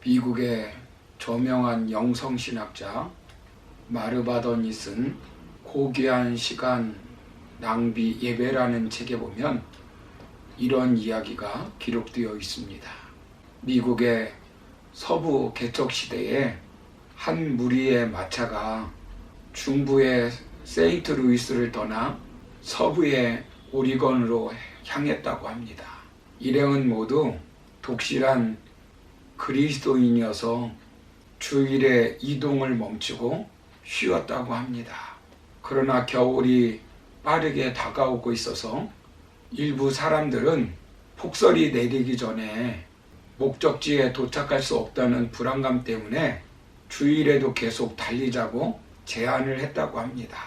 미국의 저명한 영성신학자 마르바던이 쓴 고귀한 시간 낭비 예배라는 책에 보면 이런 이야기가 기록되어 있습니다. 미국의 서부 개척 시대에 한 무리의 마차가 중부의 세인트루이스를 떠나 서부의 오리건으로 향했다고 합니다. 일행은 모두 독실한 그리스도인이어서 주일에 이동을 멈추고 쉬었다고 합니다. 그러나 겨울이 빠르게 다가오고 있어서 일부 사람들은 폭설이 내리기 전에 목적지에 도착할 수 없다는 불안감 때문에 주일에도 계속 달리자고 제안을 했다고 합니다.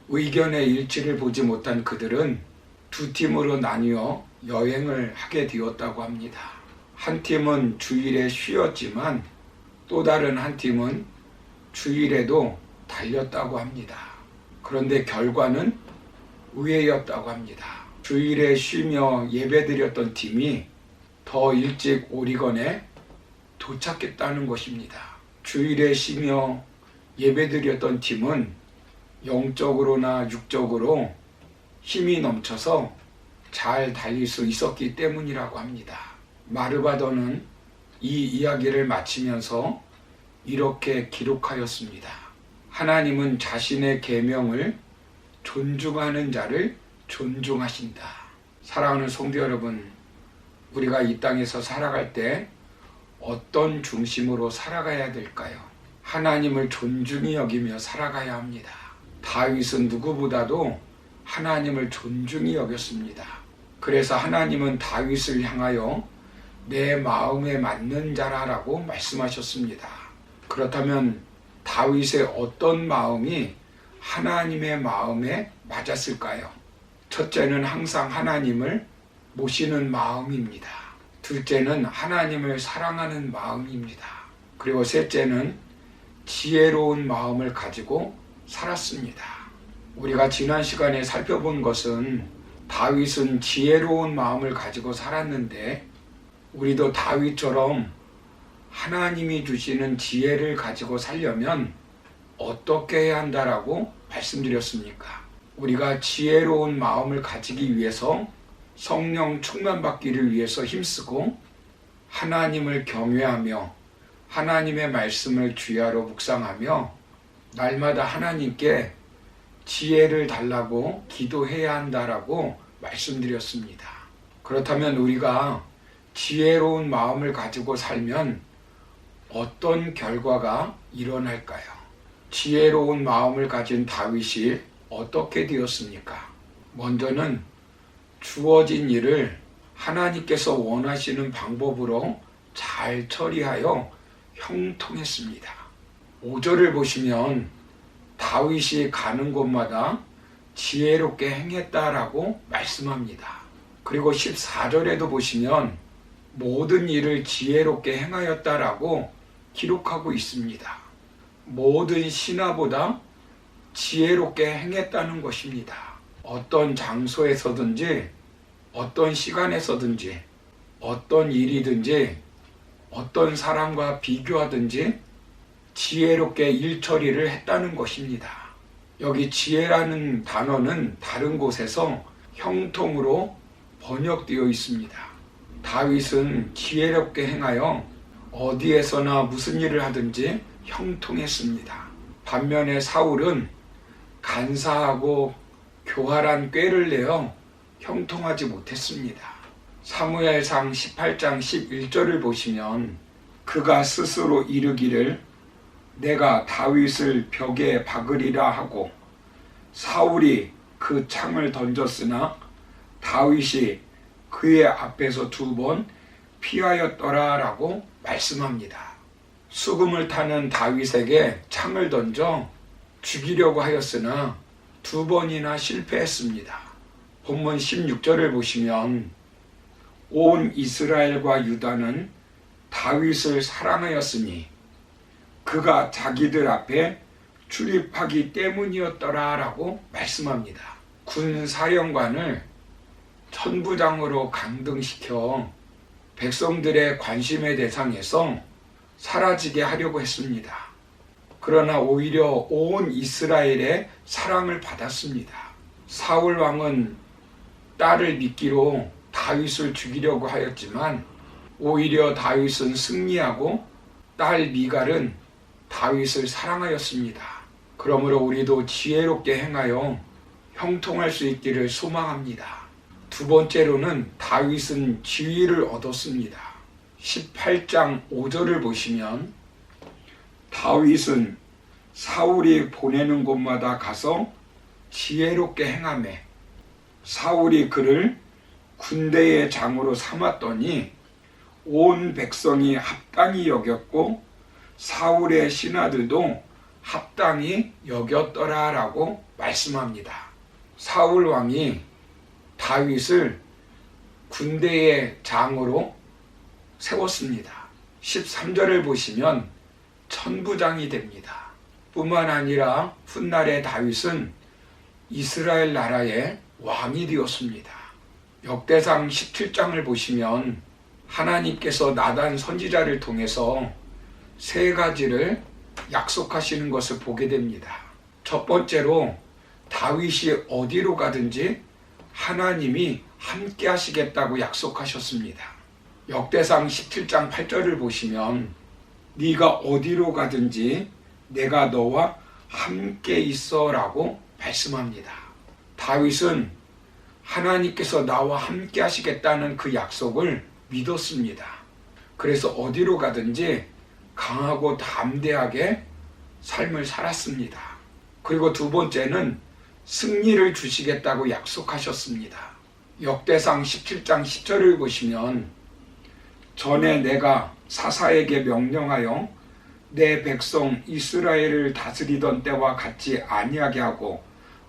의견의 일치를 보지 못한 그들은 두 팀으로 나뉘어 여행을 하게 되었다고 합니다. 한 팀은 주일에 쉬었지만 또 다른 한 팀은 주일에도 달렸다고 합니다. 그런데 결과는 의외였다고 합니다. 주일에 쉬며 예배드렸던 팀이 더 일찍 오리건에 도착했다는 것입니다. 주일에 쉬며 예배드렸던 팀은 영적으로나 육적으로 힘이 넘쳐서 잘 달릴 수 있었기 때문이라고 합니다. 마르바던은 이 이야기를 마치면서 이렇게 기록하였습니다. 하나님은 자신의 계명을 존중하는 자를 존중하신다. 사랑하는 성도 여러분, 우리가 이 땅에서 살아갈 때 어떤 중심으로 살아가야 될까요? 하나님을 존중히 여기며 살아가야 합니다. 다윗은 누구보다도 하나님을 존중히 여겼습니다. 그래서 하나님은 다윗을 향하여 내 마음에 맞는 자라라고 말씀하셨습니다. 그렇다면 다윗의 어떤 마음이 하나님의 마음에 맞았을까요? 첫째는 항상 하나님을 모시는 마음입니다. 둘째는 하나님을 사랑하는 마음입니다. 그리고 셋째는 지혜로운 마음을 가지고 살았습니다. 우리가 지난 시간에 살펴본 것은 다윗은 지혜로운 마음을 가지고 살았는데 우리도 다윗처럼 하나님이 주시는 지혜를 가지고 살려면 어떻게 해야 한다라고 말씀드렸습니까? 우리가 지혜로운 마음을 가지기 위해서 성령 충만받기를 위해서 힘쓰고 하나님을 경외하며 하나님의 말씀을 주야로 묵상하며 날마다 하나님께 지혜를 달라고 기도해야 한다라고 말씀드렸습니다. 그렇다면 우리가 지혜로운 마음을 가지고 살면 어떤 결과가 일어날까요? 지혜로운 마음을 가진 다윗이 어떻게 되었습니까? 먼저는 주어진 일을 하나님께서 원하시는 방법으로 잘 처리하여 형통했습니다. 5절을 보시면 다윗이 가는 곳마다 지혜롭게 행했다라고 말씀합니다. 그리고 14절에도 보시면 모든 일을 지혜롭게 행하였다라고 기록하고 있습니다. 모든 신하보다 지혜롭게 행했다는 것입니다. 어떤 장소에서든지 어떤 시간에서든지 어떤 일이든지 어떤 사람과 비교하든지 지혜롭게 일 처리를 했다는 것입니다. 여기 지혜라는 단어는 다른 곳에서 형통으로 번역되어 있습니다. 다윗은 지혜롭게 행하여 어디에서나 무슨 일을 하든지 형통했습니다. 반면에 사울은 간사하고 교활한 꾀를 내어 형통하지 못했습니다. 사무엘상 18장 11절을 보시면 그가 스스로 이르기를 내가 다윗을 벽에 박으리라 하고 사울이 그 창을 던졌으나 다윗이 그의 앞에서 2번 피하였더라 라고 말씀합니다. 수금을 타는 다윗에게 창을 던져 죽이려고 하였으나 2번이나 실패했습니다. 본문 16절을 보시면 온 이스라엘과 유다는 다윗을 사랑하였으니 그가 자기들 앞에 출입하기 때문이었더라 라고 말씀합니다. 군사령관을 천부장으로 강등시켜 백성들의 관심의 대상에서 사라지게 하려고 했습니다. 그러나 오히려 온 이스라엘의 사랑을 받았습니다. 사울 왕은 딸을 미끼로 다윗을 죽이려고 하였지만 오히려 다윗은 승리하고 딸 미갈은 다윗을 사랑하였습니다. 그러므로 우리도 지혜롭게 행하여 형통할 수 있기를 소망합니다. 두 번째로는 다윗은 지위를 얻었습니다. 18장 5절을 보시면 다윗은 사울이 보내는 곳마다 가서 지혜롭게 행하매 사울이 그를 군대의 장으로 삼았더니 온 백성이 합당히 여겼고 사울의 신하들도 합당히 여겼더라라고 말씀합니다. 사울 왕이 다윗을 군대의 장으로 세웠습니다. 13절을 보시면 천부장이 됩니다. 뿐만 아니라 훗날에 다윗은 이스라엘 나라의 왕이 되었습니다. 역대상 17장을 보시면 하나님께서 나단 선지자를 통해서 세 가지를 약속하시는 것을 보게 됩니다. 첫 번째로 다윗이 어디로 가든지 하나님이 함께 하시겠다고 약속하셨습니다. 역대상 17장 8절을 보시면 네가 어디로 가든지 내가 너와 함께 있어 라고 말씀합니다. 다윗은 하나님께서 나와 함께 하시겠다는 그 약속을 믿었습니다. 그래서 어디로 가든지 강하고 담대하게 삶을 살았습니다. 그리고 두 번째는 승리를 주시겠다고 약속하셨습니다. 역대상 17장 10절을 보시면 전에 내가 사사에게 명령하여 내 백성 이스라엘을 다스리던 때와 같이 아니하게 하고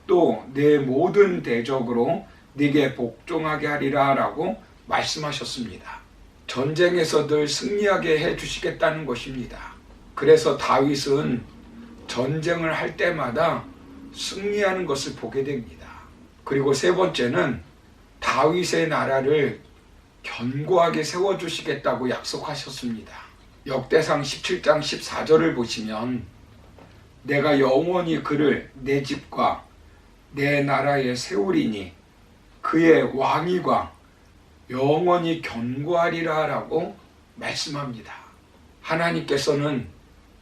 또 내 모든 대적으로 네게 복종하게 하리라 라고 말씀하셨습니다. 전쟁에서 늘 승리하게 해주시겠다는 것입니다. 그래서 다윗은 전쟁을 할 때마다 승리하는 것을 보게 됩니다. 그리고 세 번째는 다윗의 나라를 견고하게 세워주시겠다고 약속하셨습니다. 역대상 17장 14절을 보시면 내가 영원히 그를 내 집과 내 나라에 세우리니 그의 왕위가 영원히 견고하리라 라고 말씀합니다. 하나님께서는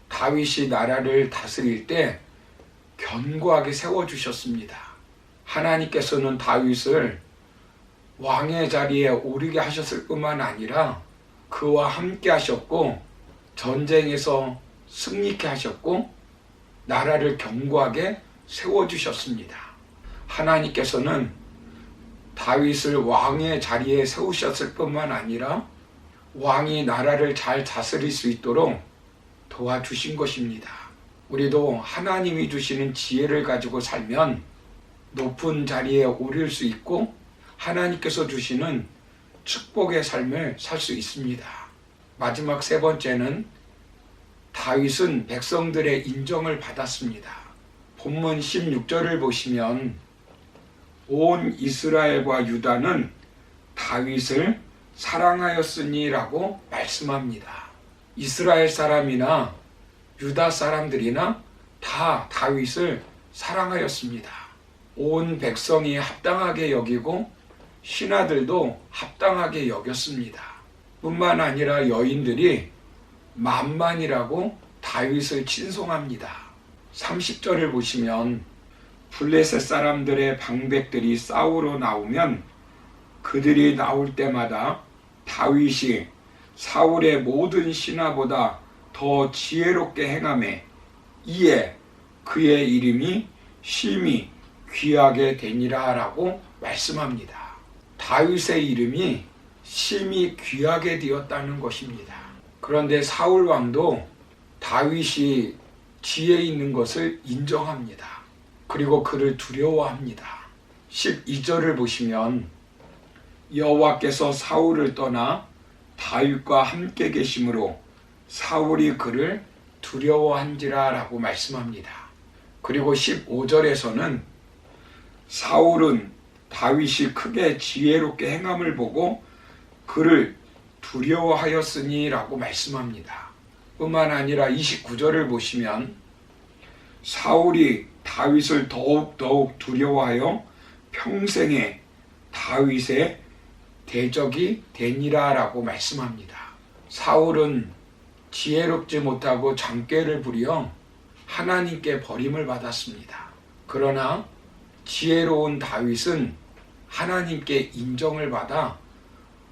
다윗이 나라를 다스릴 때 견고하게 세워주셨습니다. 하나님께서는 다윗을 왕의 자리에 오르게 하셨을 뿐만 아니라 그와 함께 하셨고 전쟁에서 승리케 하셨고 나라를 견고하게 세워주셨습니다. 하나님께서는 다윗을 왕의 자리에 세우셨을 뿐만 아니라 왕이 나라를 잘 다스릴 수 있도록 도와주신 것입니다. 우리도 하나님이 주시는 지혜를 가지고 살면 높은 자리에 오를 수 있고 하나님께서 주시는 축복의 삶을 살 수 있습니다. 마지막 세 번째는 다윗은 백성들의 인정을 받았습니다. 본문 16절을 보시면 온 이스라엘과 유다는 다윗을 사랑하였으니라고 말씀합니다. 이스라엘 사람이나 유다 사람들이나 다 다윗을 사랑하였습니다. 온 백성이 합당하게 여기고 신하들도 합당하게 여겼습니다. 뿐만 아니라 여인들이 만만이라고 다윗을 칭송합니다. 30절을 보시면 블레셋 사람들의 방백들이 싸우러 나오면 그들이 나올 때마다 다윗이 사울의 모든 신하보다 더 지혜롭게 행하매 이에 그의 이름이 심히 귀하게 되니라 라고 말씀합니다. 다윗의 이름이 심히 귀하게 되었다는 것입니다. 그런데 사울 왕도 다윗이 지혜 있는 것을 인정합니다. 그리고 그를 두려워합니다. 12절을 보시면 여호와께서 사울을 떠나 다윗과 함께 계심으로 사울이 그를 두려워한지라 라고 말씀합니다. 그리고 15절에서는 사울은 다윗이 크게 지혜롭게 행함을 보고 그를 두려워하였으니 라고 말씀합니다. 뿐만 아니라 29절을 보시면 사울이 다윗을 더욱 두려워하여 평생에 다윗의 대적이 되니라 라고 말씀합니다. 사울은 지혜롭지 못하고 장꾀를 부려 하나님께 버림을 받았습니다. 그러나 지혜로운 다윗은 하나님께 인정을 받아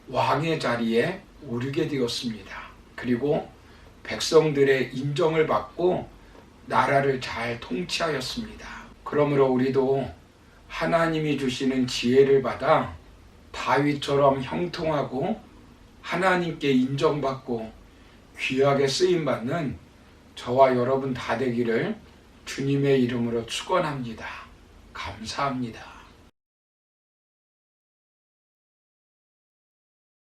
왕의 자리에 오르게 되었습니다. 그리고 백성들의 인정을 받고 나라를 잘 통치하였습니다. 그러므로 우리도 하나님이 주시는 지혜를 받아 다윗처럼 형통하고 하나님께 인정받고 귀하게 쓰임받는 저와 여러분 다 되기를 주님의 이름으로 축원합니다. 감사합니다.